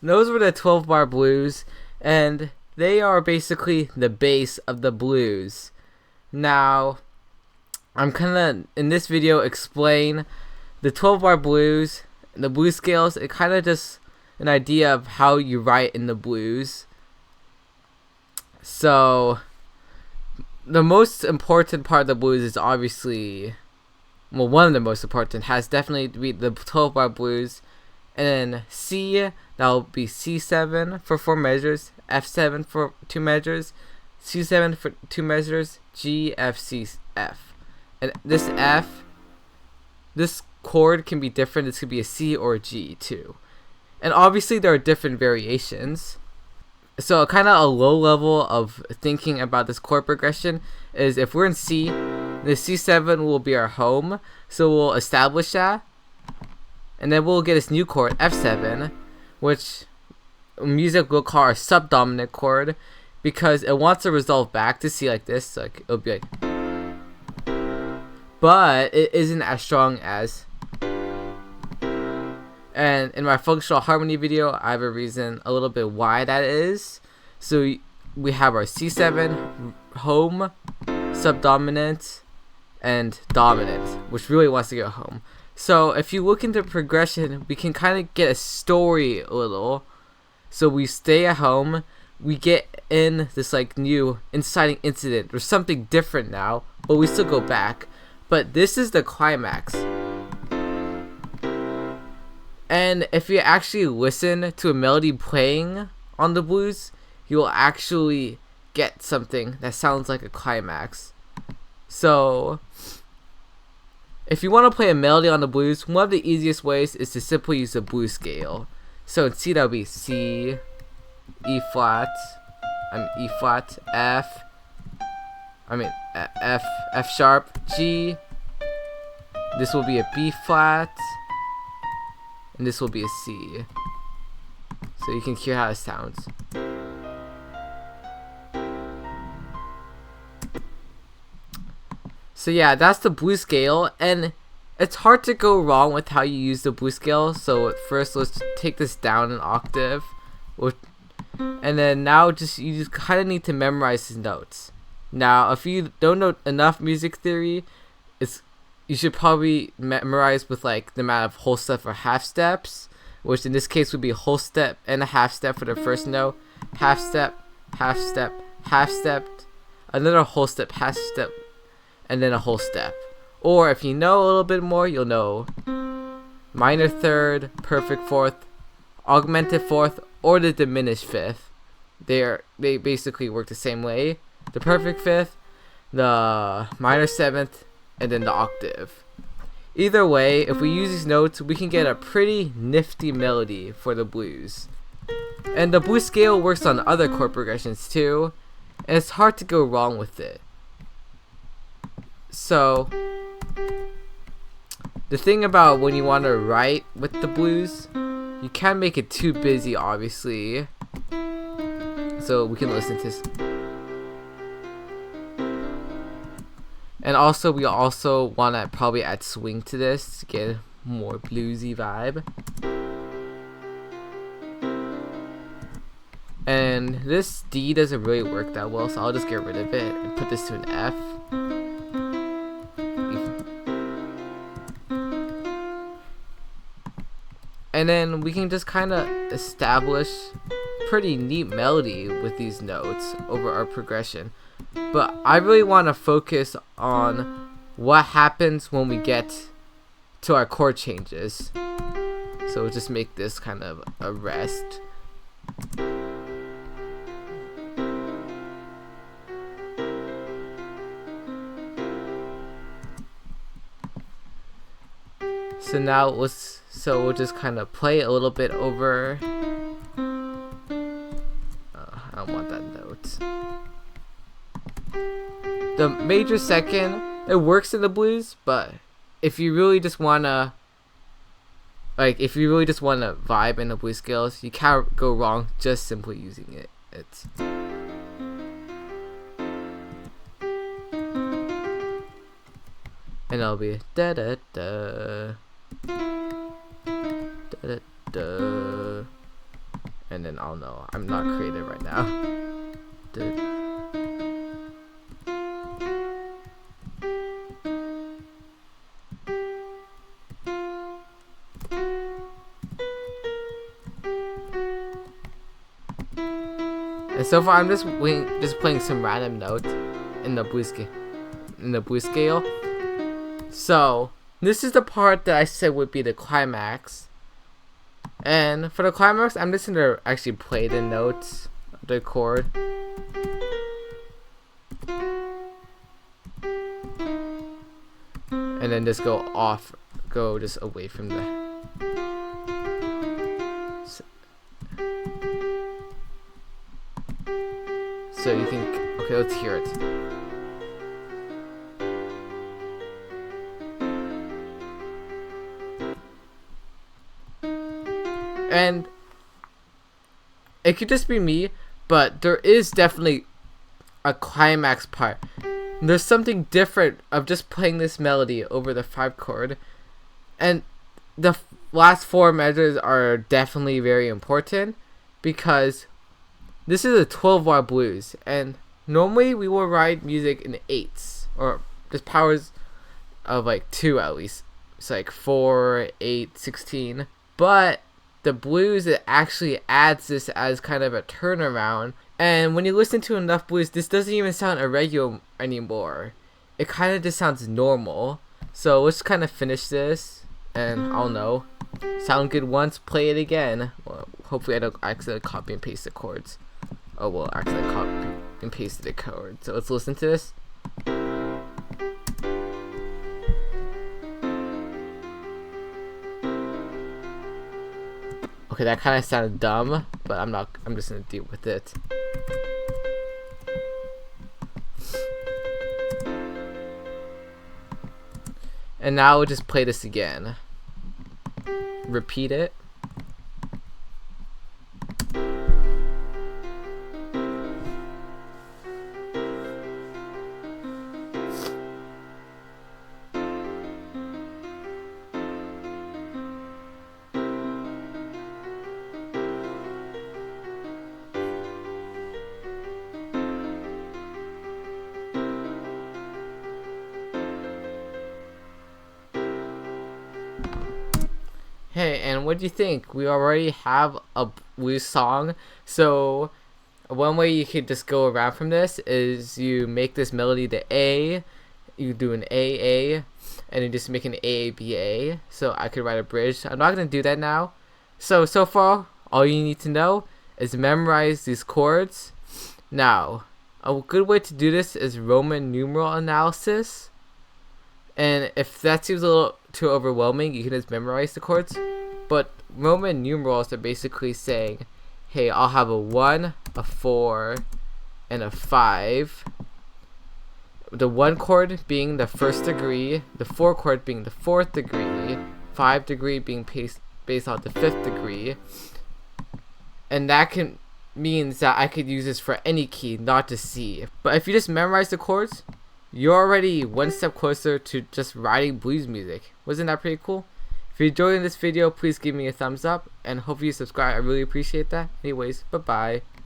those were the 12 bar blues, and they are basically the base of the blues. Now, I'm gonna in this video explain the 12 bar blues, the blues scales. It kind of just an idea of how you write in the blues. So, the most important part of the blues is obviously, well, one of the most important has definitely to be the 12 bar blues. And then C, that'll be C7 for 4 measures, F7 for 2 measures, C7 for 2 measures, G, F, C, F. And this F, this chord can be different. This could be a C or a G too. And obviously there are different variations. So kind of a low level of thinking about this chord progression is if we're in C, the C7 will be our home. So we'll establish that. And then we'll get this new chord, F7, which music will call our subdominant chord, because it wants to resolve back to C like this. So like it'll be like, but it isn't as strong as. And in my functional harmony video, I have a reason a little bit why that is. So we have our C7, home, subdominant, and dominant, which really wants to go home. So if you look into progression, we can kind of get a story a little. So we stay at home, we get in this like new inciting incident. There's something different now, but we still go back. But this is the climax. And if you actually listen to a melody playing on the blues, you'll actually get something that sounds like a climax. So if you want to play a melody on the blues, one of the easiest ways is to simply use the blues scale. So in C, that'll be C, E flat, F, F sharp, G. This will be a B flat, and this will be a C. So you can hear how it sounds. So yeah, that's the blues scale, and it's hard to go wrong with how you use the blues scale. So first, let's take this down an octave, and then now you just kind of need to memorize these notes. Now, if you don't know enough music theory, you should probably memorize with like the amount of whole step or half steps, which in this case would be a whole step and a half step for the first note, half step, half step, half step, another whole step, half step, and then a whole step. Or if you know a little bit more, you'll know minor third, perfect fourth, augmented fourth, or the diminished fifth. They basically work the same way. The perfect fifth, the minor seventh, and then the octave. Either way, if we use these notes, we can get a pretty nifty melody for the blues. And the blues scale works on other chord progressions too, and it's hard to go wrong with it. So the thing about when you want to write with the blues, you can't make it too busy, obviously. So we can listen to this. And also, we also want to probably add swing to this to get a more bluesy vibe. And this D doesn't really work that well, so I'll just get rid of it and put this to an F. And then we can just kind of establish pretty neat melody with these notes over our progression. But I really want to focus on what happens when we get to our chord changes. So we'll just make this kind of a rest. So now we'll just kind of play a little bit over. I don't want that note. The major second, it works in the blues, but if you really just wanna vibe in the blues scales, you can't go wrong just simply using it. And it'll be da da da da da da, and then I'll know. I'm not creative right now. And so far, I'm just playing some random notes in the blues scale. So this is the part that I said would be the climax. And for the climax, I'm just gonna actually play the notes of the chord. And then just go just away from the. So you think, okay, let's hear it. And it could just be me, but there is definitely a climax part. There's something different of just playing this melody over the 5 chord. And the last 4 measures are definitely very important because this is a 12-bar blues, and normally we will write music in 8s, or just powers of like 2 at least. It's like 4, 8, 16. But the blues, it actually adds this as kind of a turnaround. And when you listen to enough blues, this doesn't even sound irregular anymore. It kind of just sounds normal. So let's kind of finish this, and I'll know. Sound good once, play it again. Well, hopefully I don't accidentally copy and paste the chords. Oh well, accidentally copy and paste the chord. So let's listen to this. Okay, that kind of sounded dumb, but I'm just gonna deal with it. And now we'll just play this again. Repeat it. Hey, and what do you think? We already have a blues song. So one way you could just go around from this is you make this melody the A, you do an A, and you just make an A. So I could write a bridge. I'm not gonna do that now. So far, all you need to know is memorize these chords. Now, a good way to do this is Roman numeral analysis. And if that seems a little too overwhelming, you can just memorize the chords. But Roman numerals are basically saying, hey, I'll have a 1, a 4, and a 5. The 1 chord being the 1st degree, the 4 chord being the 4th degree, 5 degree being based on the 5th degree. And that means that I could use this for any key, not just C. But if you just memorize the chords, you're already one step closer to just writing blues music. Wasn't that pretty cool? If you're enjoying this video, please give me a thumbs up, and hopefully you subscribe. I really appreciate that. Anyways, bye-bye.